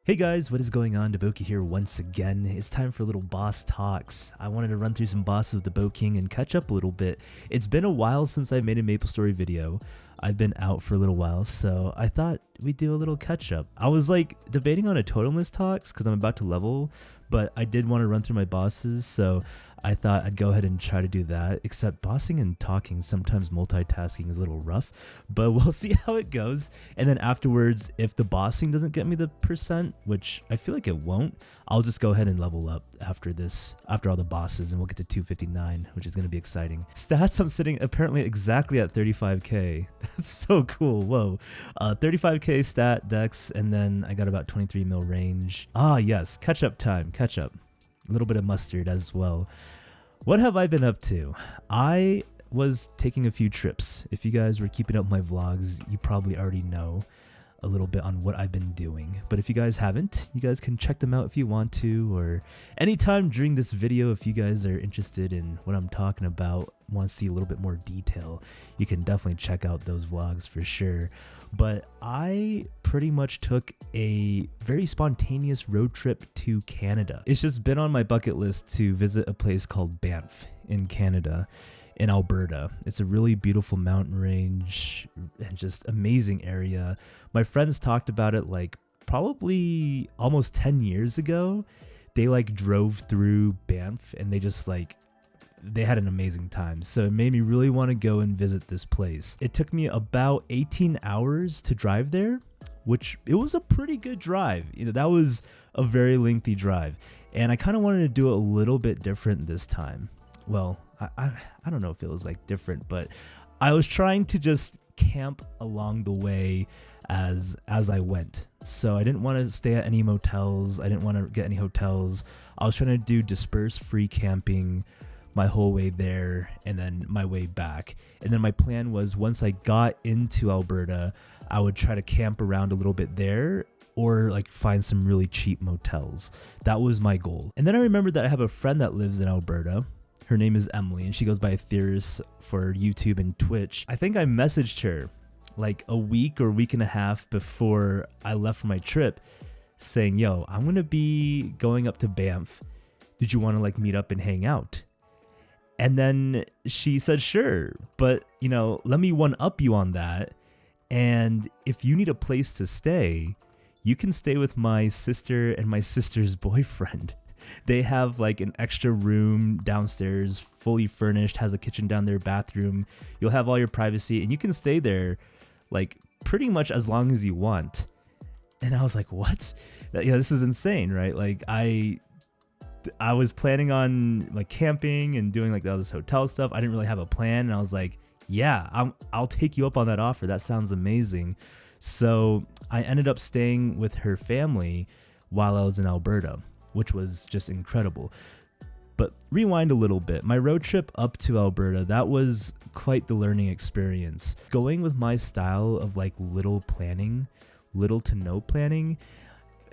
Hey guys, what is going on? DaBoki here once again. It's time for little boss talks. I wanted to run through some bosses with DaBoki and catch up a little bit. It's been a while since I made a Maplestory video. I've been out for a little while, so I thought we'd do a little catch up. I was like debating on a totem list talks because I'm about to level, but I did want to run through my bosses, so I thought I'd go ahead and try to do that, except bossing and talking, sometimes multitasking is a little rough, but we'll see how it goes. And then afterwards, if the bossing doesn't get me the percent, which I feel like it won't, I'll just go ahead and level up after this, after all the bosses, and we'll get to 259, which is going to be exciting. Stats, I'm sitting apparently exactly at 35k. That's so cool. Whoa. 35k stat dex, and then I got about 23 mil range. Ah, yes, catch-up time, catch-up. A little bit of mustard as well. What have I been up to? I was taking a few trips. If you guys were keeping up my vlogs, you probably already know a little bit on what I've been doing. But if you guys haven't, you guys can check them out if you want to, or anytime during this video if you guys are interested in what I'm talking about, want to see a little bit more detail, you can definitely check out those vlogs for sure. But I pretty much took a very spontaneous road trip to Canada. It's just been on my bucket list to visit a place called Banff in Canada, in Alberta. It's a really beautiful mountain range and just amazing area. My friends talked about it like probably almost 10 years ago. They like drove through Banff and they had an amazing time. So it made me really want to go and visit this place. It took me about 18 hours to drive there, which it was a pretty good drive. That was a very lengthy drive. And I kind of wanted to do it a little bit different this time. Well, I don't know if it was like different, but I was trying to just camp along the way as I went. So I didn't want to stay at any motels. I didn't want to get any hotels. I was trying to do dispersed free camping my whole way there and then my way back. And then my plan was once I got into Alberta, I would try to camp around a little bit there or like find some really cheap motels. That was my goal. And then I remembered that I have a friend that lives in Alberta. Her name is Emily, and she goes by Etheris for YouTube and Twitch. I think I messaged her like a week or week and a half before I left for my trip saying, yo, I'm going to be going up to Banff. Did you want to like meet up and hang out? And then she said, sure, but let me one up you on that. And if you need a place to stay, you can stay with my sister and my sister's boyfriend. They have like an extra room downstairs, fully furnished, has a kitchen down there, bathroom. You'll have all your privacy and you can stay there like pretty much as long as you want. And I was like, what? Yeah, this is insane, right? Like I was planning on like camping and doing like all this hotel stuff. I didn't really have a plan. And I was like, yeah, I'll take you up on that offer. That sounds amazing. So I ended up staying with her family while I was in Alberta, which was just incredible. But rewind a little bit. My road trip up to Alberta, that was quite the learning experience. Going with my style of like little planning, little to no planning,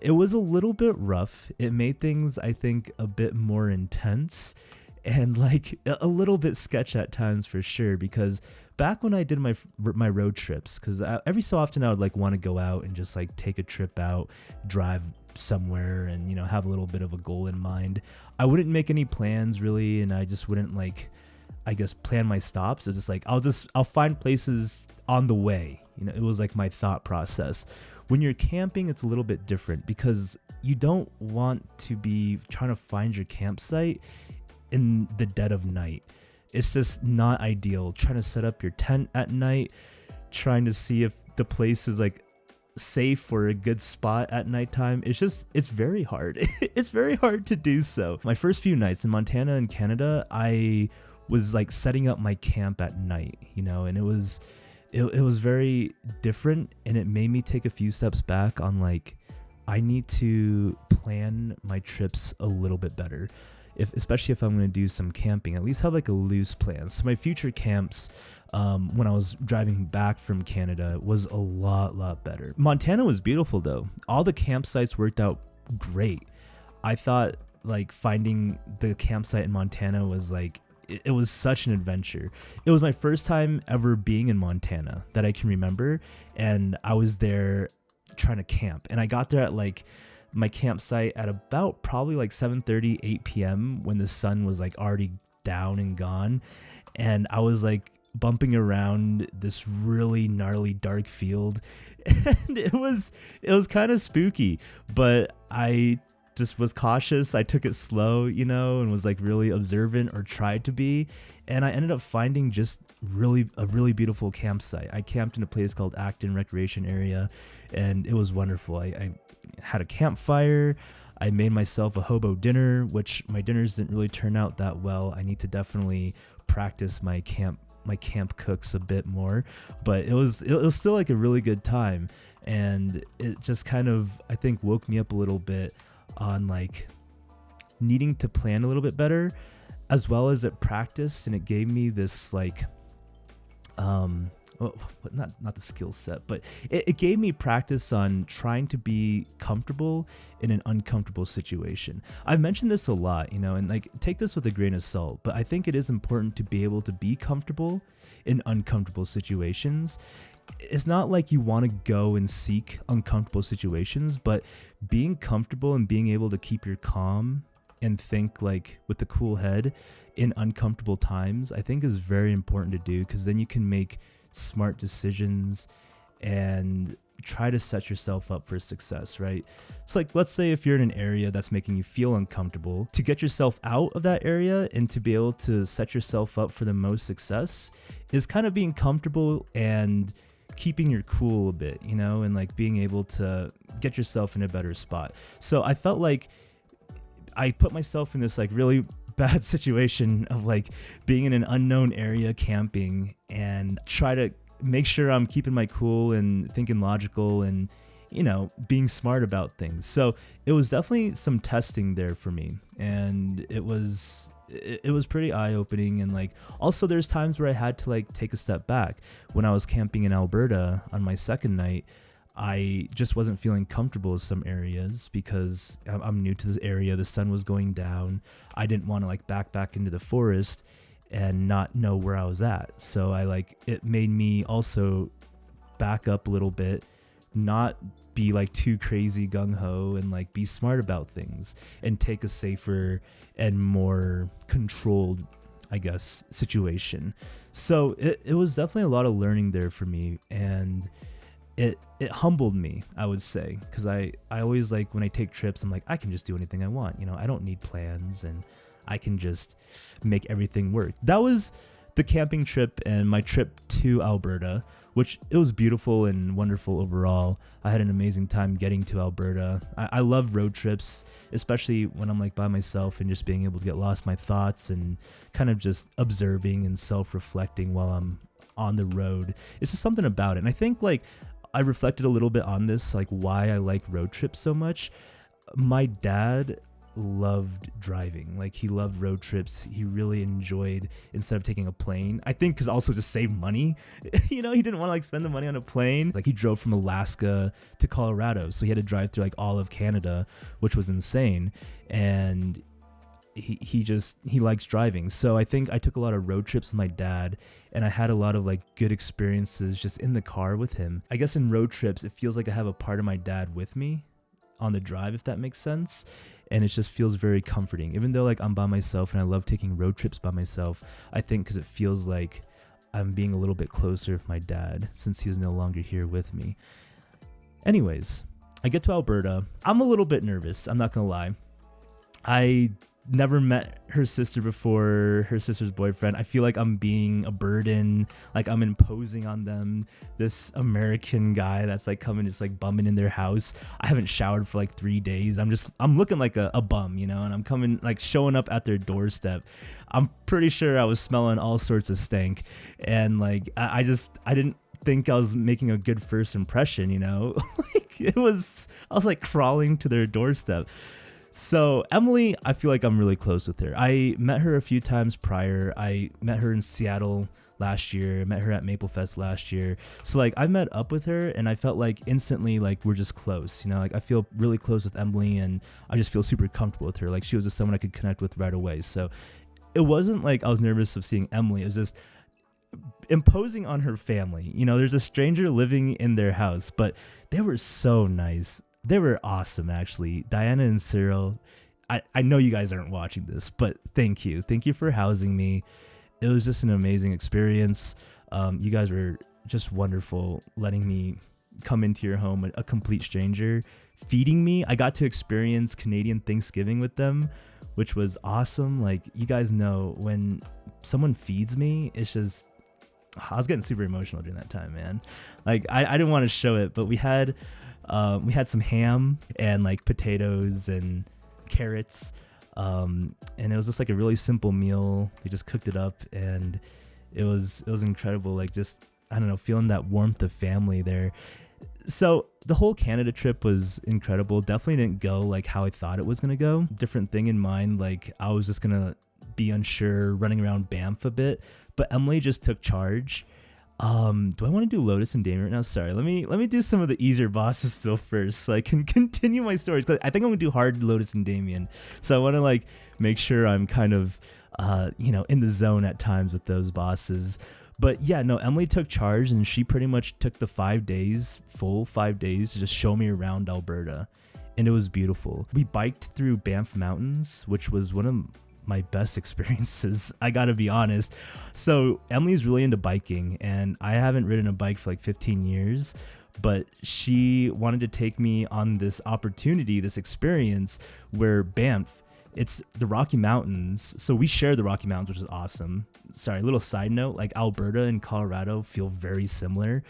it was a little bit rough. It made things, I think, a bit more intense and like a little bit sketch at times for sure, because back when I did my road trips, because every so often I would like want to go out and just like take a trip out, drive somewhere and have a little bit of a goal in mind. I wouldn't make any plans really, and I just wouldn't like, I guess, plan my stops. It's just like I'll find places on the way. It was like my thought process. When you're camping, it's a little bit different because you don't want to be trying to find your campsite in the dead of night. It's just not ideal. Trying to set up your tent at night, trying to see if the place is like safe or a good spot at nighttime. It's very hard. It's very hard to do so. My first few nights in Montana and Canada, I was like setting up my camp at night, and it was very different, and it made me take a few steps back on like, I need to plan my trips a little bit better. Especially if I'm going to do some camping, at least have like a loose plan. So my future camps, when I was driving back from Canada, was a lot better. Montana was beautiful though. All the campsites worked out great. I thought like finding the campsite in Montana was like, it was such an adventure. It was my first time ever being in Montana that I can remember, and I was there trying to camp, and I got there at like my campsite at about probably like 7:30, 8 p.m. when the sun was like already down and gone. And I was like bumping around this really gnarly dark field, and it was kind of spooky, but I just was cautious. I took it slow, and was like really observant, or tried to be, and I ended up finding just a really beautiful campsite. I camped in a place called Acton Recreation Area, and it was wonderful. I had a campfire. I made myself a hobo dinner, which my dinners didn't really turn out that well. I need to definitely practice my camp cooks a bit more, but it was still like a really good time, and it just kind of, I think, woke me up a little bit on like needing to plan a little bit better, as well as it practiced, and it gave me this like not the skill set, but it gave me practice on trying to be comfortable in an uncomfortable situation. I've mentioned this a lot, and like take this with a grain of salt, but I think it is important to be able to be comfortable in uncomfortable situations. It's not like you want to go and seek uncomfortable situations, but being comfortable and being able to keep your calm and think like with a cool head in uncomfortable times, I think is very important to do, because then you can make smart decisions and try to set yourself up for success, right? It's like, let's say if you're in an area that's making you feel uncomfortable, to get yourself out of that area and to be able to set yourself up for the most success is kind of being comfortable and keeping your cool a bit, and like being able to get yourself in a better spot. So I felt like I put myself in this like really bad situation of like being in an unknown area camping, and try to make sure I'm keeping my cool and thinking logical and being smart about things. So it was definitely some testing there for me, and it was pretty eye-opening. And like also there's times where I had to like take a step back. When I was camping in Alberta on my second night, I just wasn't feeling comfortable in some areas because I'm new to this area. The sun was going down. I didn't want to like back into the forest and not know where I was at. So it made me also back up a little bit, not be like too crazy gung-ho, and like be smart about things and take a safer and more controlled, I guess, situation. So it was definitely a lot of learning there for me, and it humbled me, I would say, because I always like when I take trips, I'm like, I can just do anything I want. I don't need plans, and I can just make everything work. That was the camping trip and my trip to Alberta, which it was beautiful and wonderful overall. I had an amazing time getting to Alberta. I love road trips, especially when I'm like by myself and just being able to get lost in my thoughts and kind of just observing and self-reflecting while I'm on the road. It's just something about it. And I think like I reflected a little bit on this, like why I like road trips so much. My dad loved driving. Like he loved road trips. He really enjoyed, instead of taking a plane, I think because also to save money, he didn't want to like spend the money on a plane. Like he drove from Alaska to Colorado, so he had to drive through like all of Canada, which was insane. And he likes driving. So I think I took a lot of road trips with my dad, and I had a lot of like good experiences just in the car with him. I guess in road trips, it feels like I have a part of my dad with me on the drive, if that makes sense. And it just feels very comforting, even though like I'm by myself and I love taking road trips by myself. I think because it feels like I'm being a little bit closer with my dad since he's no longer here with me. Anyways, I get to Alberta. I'm a little bit nervous, I'm not gonna lie. I never met her sister before, her sister's boyfriend. I feel like I'm being a burden, like I'm imposing on them, this American guy that's like coming just like bumming in their house. I haven't showered for like 3 days. I'm looking like a bum, and I'm coming like showing up at their doorstep. I'm pretty sure I was smelling all sorts of stank, and like I didn't think I was making a good first impression, like I was like crawling to their doorstep. So Emily, I feel like I'm really close with her. I met her a few times prior. I met her in Seattle last year. I met her at MapleFest last year. So like I met up with her, and I felt like instantly like we're just close. Like I feel really close with Emily, and I just feel super comfortable with her. Like she was just someone I could connect with right away. So it wasn't like I was nervous of seeing Emily. It was just imposing on her family. There's a stranger living in their house, but they were so nice. They were awesome, actually. Diana and Cyril, I know you guys aren't watching this, but thank you. Thank you for housing me. It was just an amazing experience. You guys were just wonderful, letting me come into your home, a complete stranger, feeding me. I got to experience Canadian Thanksgiving with them, which was awesome. Like, you guys know, when someone feeds me, it's just, I was getting super emotional during that time, man. Like, I didn't want to show it, but we had some ham and like potatoes and carrots, and it was just like a really simple meal. We just cooked it up, and it was incredible. Like, just, I don't know, feeling that warmth of family there. So the whole Canada trip was incredible. Definitely didn't go like how I thought it was gonna go. Different thing in mind. Like, I was just gonna be unsure, running around Banff a bit, but Emily just took charge. Do I want to do Lotus and Damien right now? Sorry, let me do some of the easier bosses still first, so I can continue my stories. Cause I think I'm gonna do hard Lotus and Damien, so I want to like make sure I'm kind of in the zone at times with those bosses. But yeah, no, Emily took charge, and she pretty much took the 5 days, full 5 days, to just show me around Alberta, and it was beautiful. We biked through Banff Mountains, which was one of my best experiences, I gotta be honest. So Emily's really into biking, and I haven't ridden a bike for like 15 years, but she wanted to take me on this opportunity, this experience where Banff, it's the Rocky Mountains. So we share the Rocky Mountains, which is awesome. Sorry, little side note, like Alberta and Colorado feel very similar,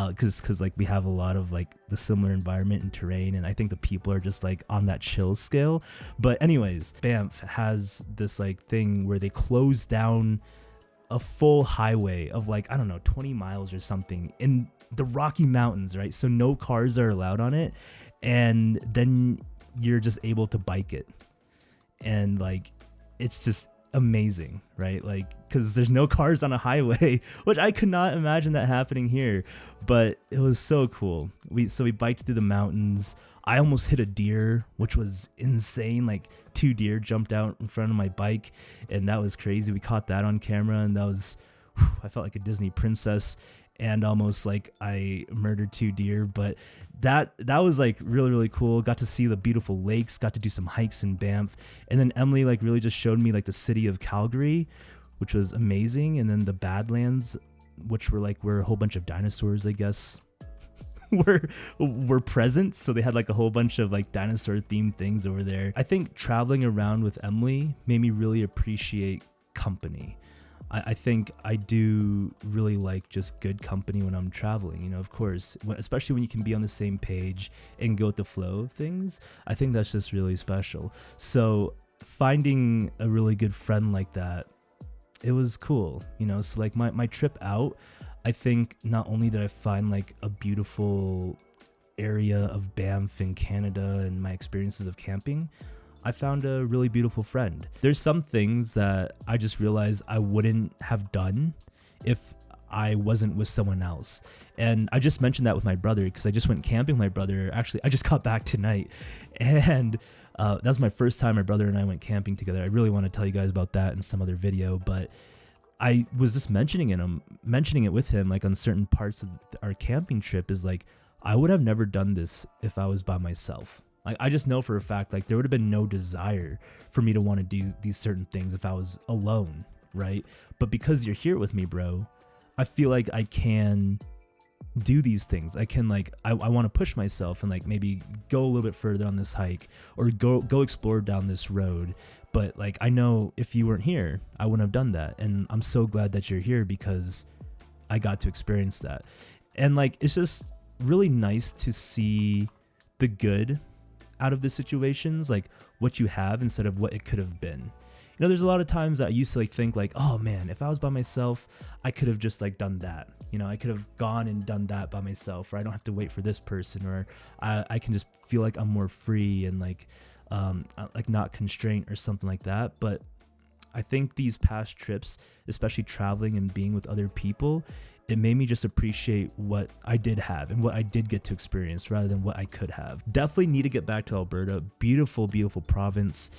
because like we have a lot of like the similar environment and terrain, and I think the people are just like on that chill scale. But anyways, Banff has this like thing where they close down a full highway of like, I don't know, 20 miles or something in the Rocky Mountains, right? So no cars are allowed on it, and then you're just able to bike it, and like, it's just amazing, right? Like, because there's no cars on a highway, which I could not imagine that happening here, but it was so cool. We biked through the mountains. I almost hit a deer, which was insane. Like, 2 deer jumped out in front of my bike, and that was crazy. We caught that on camera, and that was, I felt like a Disney princess, and almost like I murdered 2 deer. But that was like really, really cool. Got to see the beautiful lakes, got to do some hikes in Banff, and then Emily like really just showed me like the city of Calgary, which was amazing, and then the Badlands, which were like where a whole bunch of dinosaurs, I guess, were present. So they had like a whole bunch of like dinosaur themed things over there. I think traveling around with Emily made me really appreciate company. I think I do really like just good company when I'm traveling, you know, of course, especially when you can be on the same page and go with the flow of things. I think that's just really special. So finding a really good friend like that, it was cool, you know. So like my trip out, I think not only did I find like a beautiful area of Banff in Canada and my experiences of camping, I found a really beautiful friend. There's some things that I just realized I wouldn't have done if I wasn't with someone else. And I just mentioned that with my brother, because I just went camping with my brother. Actually, I just got back tonight, and that was my first time my brother and I went camping together. I really want to tell you guys about that in some other video, but I was just mentioning it with him, like on certain parts of our camping trip, is like, I would have never done this if I was by myself. Like, I just know for a fact, like, there would have been no desire for me to want to do these certain things if I was alone, right? But because you're here with me, bro, I feel like I can do these things. I can, like, I want to push myself and like maybe go a little bit further on this hike, or go explore down this road. But like, I know if you weren't here, I wouldn't have done that. And I'm so glad that you're here, because I got to experience that. And like, it's just really nice to see the good out of the situations, like what you have instead of what it could have been. You know, there's a lot of times that I used to like think like, oh man, if I was by myself, I could have just like done that. You know, I could have gone and done that by myself, or I don't have to wait for this person, or I can just feel like I'm more free and like not constrained or something like that. But I think these past trips, especially traveling and being with other people, it made me just appreciate what I did have and what I did get to experience rather than what I could have. Definitely need to get back to Alberta. Beautiful, beautiful province.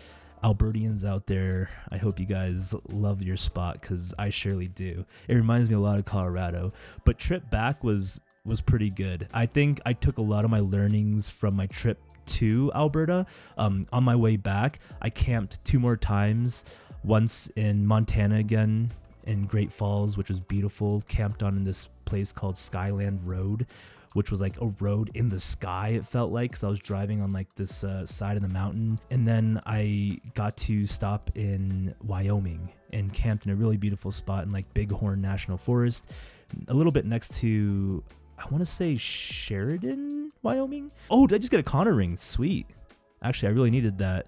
Albertians out there, I hope you guys love your spot, because I surely do. It reminds me a lot of Colorado. But trip back was was pretty good. I think I took a lot of my learnings from my trip to Alberta. On my way back, I camped 2 more times, once in Montana again, in Great Falls, which was beautiful, camped on in this place called Skyland Road, which was like a road in the sky, it felt like, because I was driving on like this side of the mountain. And then I got to stop in Wyoming and camped in a really beautiful spot in like Bighorn National Forest, a little bit next to, I want to say Sheridan, Wyoming. Oh, did I just get a Connor ring? Sweet. Actually, I really needed that.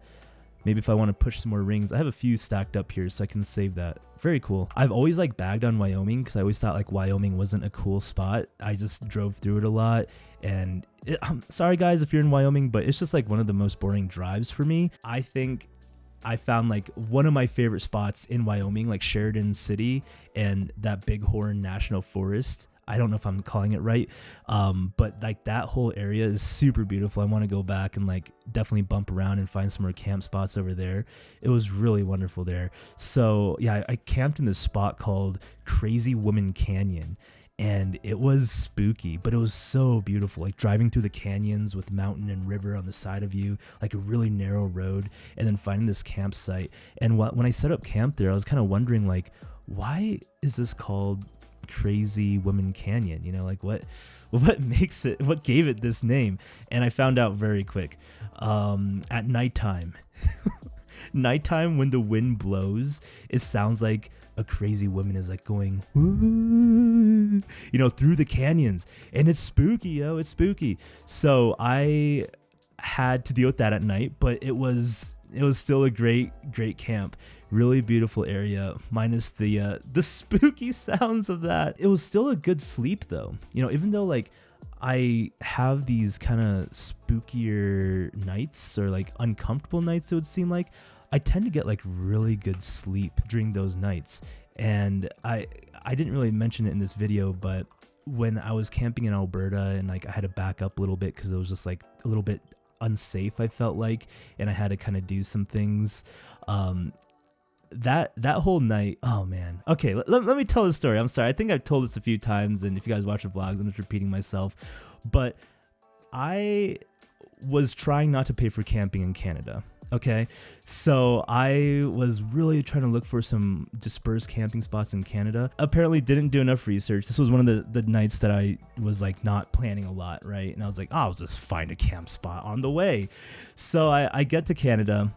Maybe if I want to push some more rings. I have a few stacked up here, so I can save that. Very cool. I've always like bagged on Wyoming because I always thought like Wyoming wasn't a cool spot. I just drove through it a lot, and I'm sorry guys if you're in Wyoming, but it's just like one of the most boring drives for me. I think I found like one of my favorite spots in Wyoming, like Sheridan City and that Bighorn National Forest. I don't know if I'm calling it right, but like that whole area is super beautiful. I want to go back and like definitely bump around and find some more camp spots over there. It was really wonderful there. So yeah, I camped in this spot called Crazy Woman Canyon, and it was spooky, but it was so beautiful, like driving through the canyons with mountain and river on the side of you, like a really narrow road, and then finding this campsite. And when I set up camp there, I was kind of wondering like, why is this called Crazy Woman Canyon? You know, like what makes it, what gave it this name? And I found out very quick. At nighttime nighttime, when the wind blows, it sounds like a crazy woman is like going, "Ooh," you know, through the canyons, and it's spooky, yo. It's spooky. So I had to deal with that at night, but it was still a great camp. Really beautiful area, minus the spooky sounds of that. It was still a good sleep though. You know, even though like I have these kind of spookier nights or like uncomfortable nights, it would seem like, I tend to get like really good sleep during those nights. And I didn't really mention it in this video, but when I was camping in Alberta and like I had to back up a little bit because it was just like a little bit unsafe, I felt like, and I had to kind of do some things. That whole night, oh man. Okay, let me tell the story. I'm sorry, I think I've told this a few times, and if you guys watch the vlogs, I'm just repeating myself, but I was trying not to pay for camping in Canada. Okay, so I was really trying to look for some dispersed camping spots in Canada. Apparently didn't do enough research. This was one of the nights that I was like not planning a lot, right? And I was like, oh, I'll just find a camp spot on the way. So I get to Canada,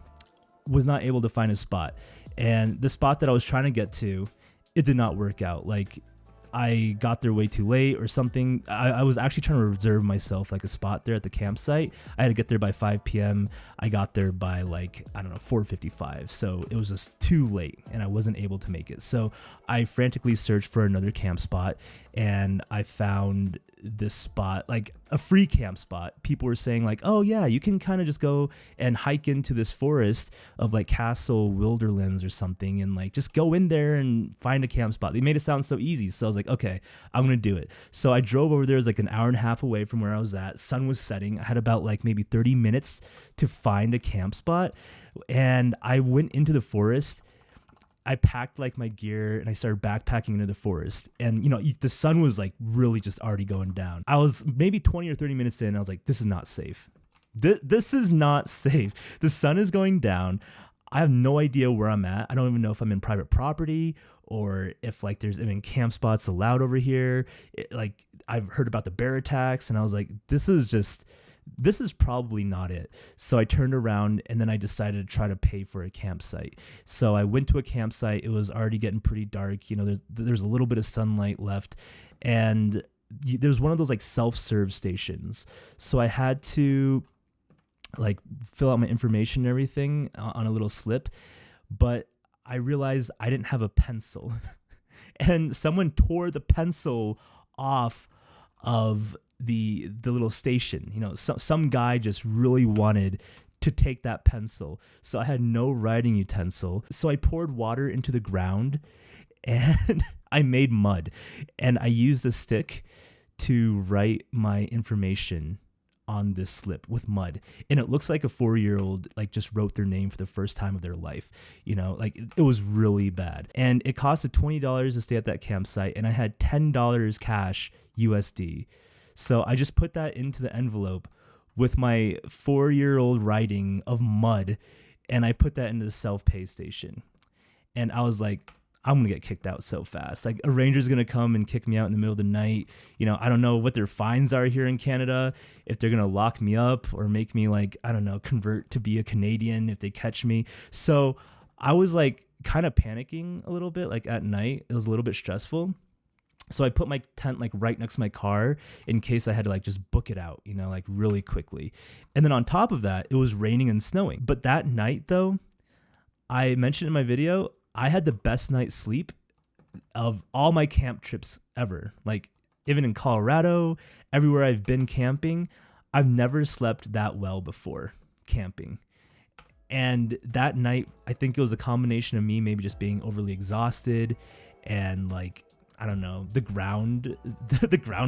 was not able to find a spot. And the spot that I was trying to get to, it did not work out. Like, I got there way too late or something. I was actually trying to reserve myself like a spot there at the campsite. I had to get there by 5 p.m. I got there by like, I don't know, 4:55. So it was just too late and I wasn't able to make it. So I frantically searched for another camp spot, and I found this spot, like a free camp spot. People were saying like, oh yeah, you can kind of just go and hike into this forest of like Castle Wilderlands or something, and like just go in there and find a camp spot. They made it sound so easy. So I was like, okay, I'm gonna do it. So I drove over there. It was like an hour and a half away from where I was at. Sun was setting. I had about like maybe 30 minutes to find a camp spot, and I went into the forest. I packed like my gear and I started backpacking into the forest, and you know, the sun was like really just already going down. I was maybe 20 or 30 minutes in, and I was like, this is not safe. This is not safe. The sun is going down. I have no idea where I'm at. I don't even know if I'm in private property or if like there's even camp spots allowed over here. Like I've heard about the bear attacks, and I was like, this is probably not it. So I turned around and then I decided to try to pay for a campsite. So I went to a campsite. It was already getting pretty dark. You know, there's a little bit of sunlight left, and there's one of those like self-serve stations. So I had to like fill out my information and everything on a little slip, but I realized I didn't have a pencil and someone tore the pencil off of the little station. You know, some guy just really wanted to take that pencil. So I had no writing utensil. So I poured water into the ground and I made mud, and I used a stick to write my information on this slip with mud, and it looks like a 4-year-old like just wrote their name for the first time of their life. You know, like it was really bad, and it costed $20 to stay at that campsite, and I had $10 cash USD. So I just put that into the envelope with my 4-year-old writing of mud, and I put that into the self-pay station. And I was like, I'm going to get kicked out so fast. Like, a ranger's going to come and kick me out in the middle of the night. You know, I don't know what their fines are here in Canada, if they're going to lock me up or make me, like, I don't know, convert to be a Canadian if they catch me. So I was like kind of panicking a little bit, like at night. It was a little bit stressful. So I put my tent like right next to my car in case I had to like just book it out, you know, like really quickly. And then on top of that, it was raining and snowing. But that night though, I mentioned in my video, I had the best night's sleep of all my camp trips ever. Like, even in Colorado, everywhere I've been camping, I've never slept that well before camping. And that night, I think it was a combination of me maybe just being overly exhausted and like, I don't know, the ground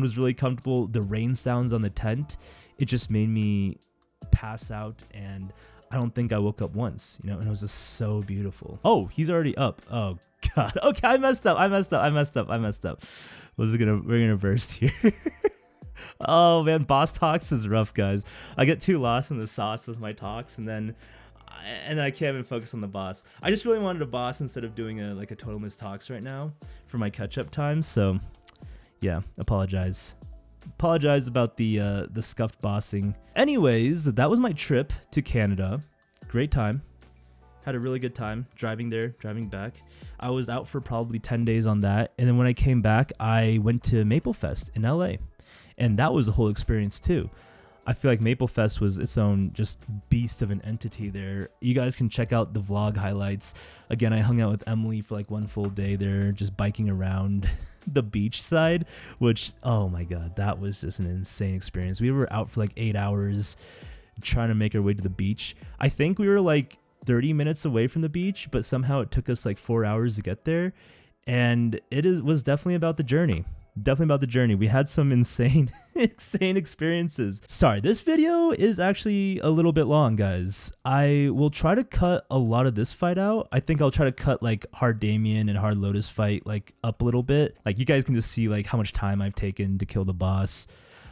was really comfortable. The rain sounds on the tent, it just made me pass out, and I don't think I woke up once, you know, and it was just so beautiful. Oh, he's already up. Oh God. Okay, I messed up. We're gonna burst here. Oh man, boss talks is rough, guys. I get too lost in the sauce with my talks, and then I can't even focus on the boss. I just really wanted a boss instead of doing a total miss talks right now for my catch-up time. So yeah, apologize about the scuffed bossing. Anyways, that was my trip to Canada. Great time. Had a really good time driving there, driving back. I was out for probably 10 days on that. And then when I came back, I went to MapleFest in LA. And that was a whole experience too. I feel like MapleFest was its own just beast of an entity there. You guys can check out the vlog highlights. Again, I hung out with Emily for like one full day there, just biking around the beach side, which, oh my God, that was just an insane experience. We were out for like 8 hours trying to make our way to the beach. I think we were like 30 minutes away from the beach, but somehow it took us like 4 hours to get there. And was definitely about the journey. We had some insane experiences. Sorry, this video is actually a little bit long, guys. I will try to cut a lot of this fight out. I think I'll try to cut like Hard Damien and Hard Lotus fight like up a little bit. Like, you guys can just see like how much time I've taken to kill the boss.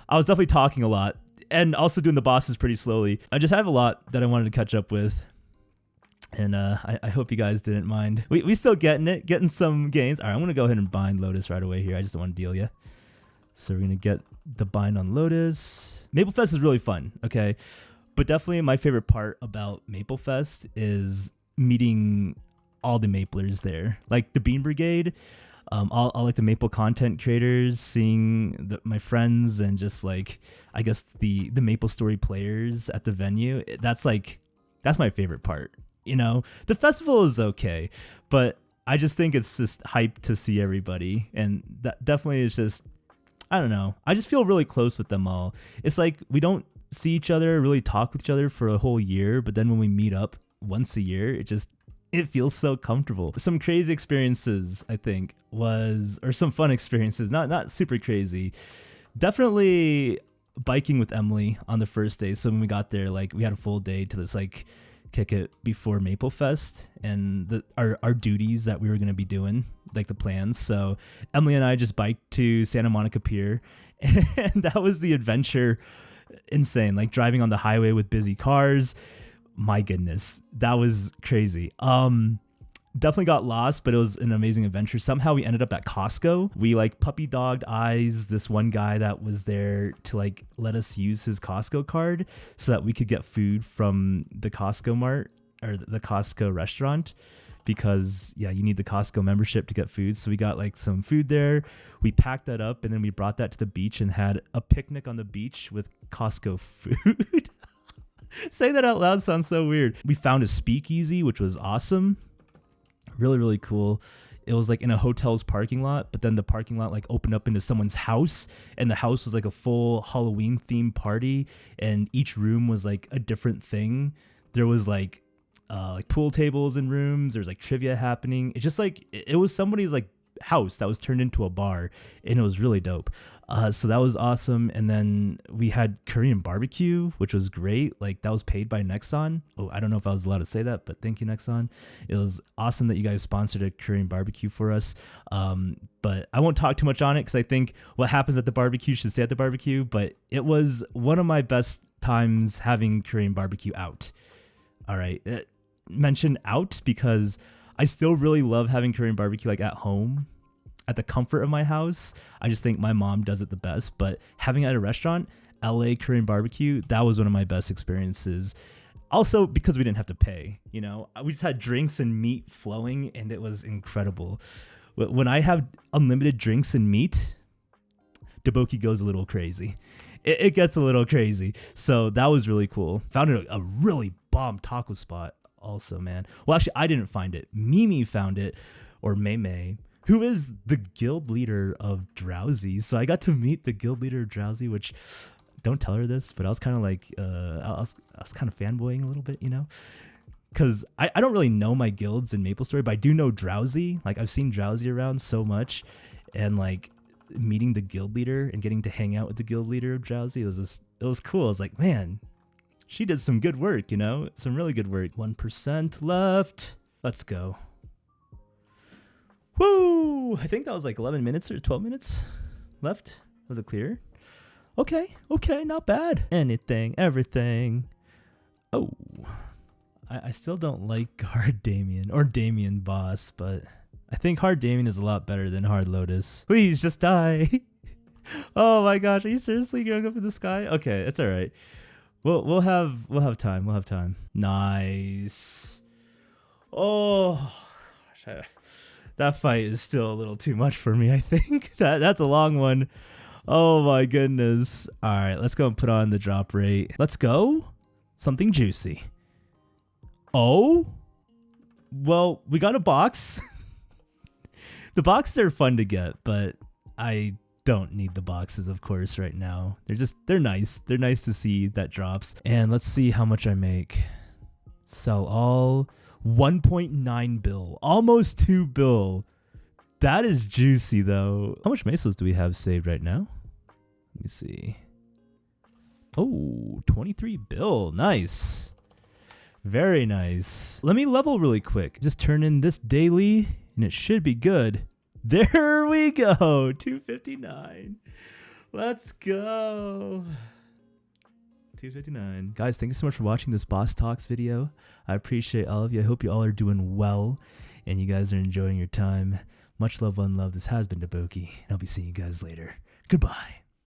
I was definitely talking a lot and also doing the bosses pretty slowly. I just have a lot that I wanted to catch up with. And I hope you guys didn't mind. We still getting some gains. All right, I'm going to go ahead and bind Lotus right away here. I just don't want to deal you. So we're going to get the bind on Lotus. MapleFest is really fun, okay? But definitely my favorite part about MapleFest is meeting all the Maplers there. Like the Bean Brigade, all like the Maple content creators, seeing my friends, and just like, I guess the Maplestory players at the venue. That's my favorite part. You know, the festival is okay, but I just think it's just hype to see everybody. And that definitely is just, I don't know. I just feel really close with them all. It's like we don't see each other, really talk with each other for a whole year. But then when we meet up once a year, it feels so comfortable. Some crazy experiences, I think, or some fun experiences, not super crazy. Definitely biking with Emily on the first day. So when we got there, like, we had a full day to just like kick it before MapleFest and our duties that we were going to be doing, like the plans. So Emily and I just biked to Santa Monica Pier, and that was the adventure. Insane, like driving on the highway with busy cars. My goodness, that was crazy. Definitely got lost, but it was an amazing adventure. Somehow we ended up at Costco. We like puppy dogged eyes this one guy that was there to like let us use his Costco card so that we could get food from the Costco mart or the Costco restaurant, because yeah, you need the Costco membership to get food. So we got like some food there. We packed that up and then we brought that to the beach and had a picnic on the beach with Costco food. Saying that out loud sounds so weird. We found a speakeasy, which was awesome. Really, really cool. It was like in a hotel's parking lot, but then the parking lot like opened up into someone's house, and the house was like a full Halloween themed party, and each room was like a different thing. There was like pool tables in rooms. There's like trivia happening. It's just like, it was somebody's like house that was turned into a bar, and it was really dope. So that was awesome. And then we had Korean barbecue, which was great. Like, that was paid by Nexon. Oh, I don't know if I was allowed to say that, but thank you, Nexon. It was awesome that you guys sponsored a Korean barbecue for us. But I won't talk too much on it because I think what happens at the barbecue should stay at the barbecue. But it was one of my best times having Korean barbecue out. All right. Mention out because I still really love having Korean barbecue like at home, at the comfort of my house. I just think my mom does it the best, but having it at a restaurant, LA Korean barbecue, that was one of my best experiences. Also because we didn't have to pay, you know, we just had drinks and meat flowing and it was incredible. When I have unlimited drinks and meat, DaBoki goes a little crazy. It gets a little crazy. So that was really cool. Found a really bomb taco spot also, man. Well, actually, I didn't find it. Mimi found it, or May, who is the guild leader of Drowsy. So I got to meet the guild leader of Drowsy, which, don't tell her this, but I was kind of like, I was kind of fanboying a little bit, you know? Because I don't really know my guilds in MapleStory, but I do know Drowsy. Like, I've seen Drowsy around so much, and like meeting the guild leader and getting to hang out with the guild leader of Drowsy, it was cool. I was like, man, she did some good work, you know? Some really good work. 1% left. Let's go. Woo! I think that was like 11 minutes or 12 minutes left. Was it clear? Okay, not bad. Anything, everything. Oh. I still don't like Hard Damien or Damien Boss, but I think Hard Damien is a lot better than Hard Lotus. Please just die. Oh my gosh, are you seriously going up in the sky? Okay, it's all right. We'll have time. We'll have time. Nice. Oh, that fight is still a little too much for me. I think that's a long one. Oh my goodness. All right, let's go and put on the drop rate. Let's go. Something juicy. Oh, well, we got a box. The boxes are fun to get, but I don't need the boxes, of course, right now. They're nice. They're nice to see that drops. And let's see how much I make. Sell all. 1.9 bill. Almost 2 bill. That is juicy, though. How much mesos do we have saved right now? Let me see. Oh, 23 bill. Nice. Very nice. Let me level really quick. Just turn in this daily, and it should be good. There we go. 259. Let's go. 259. Guys, thank you so much for watching this Boss Talks video. I appreciate all of you. I hope you all are doing well, and you guys are enjoying your time. Much love, one love. This has been DaBoki, and I'll be seeing you guys later. Goodbye.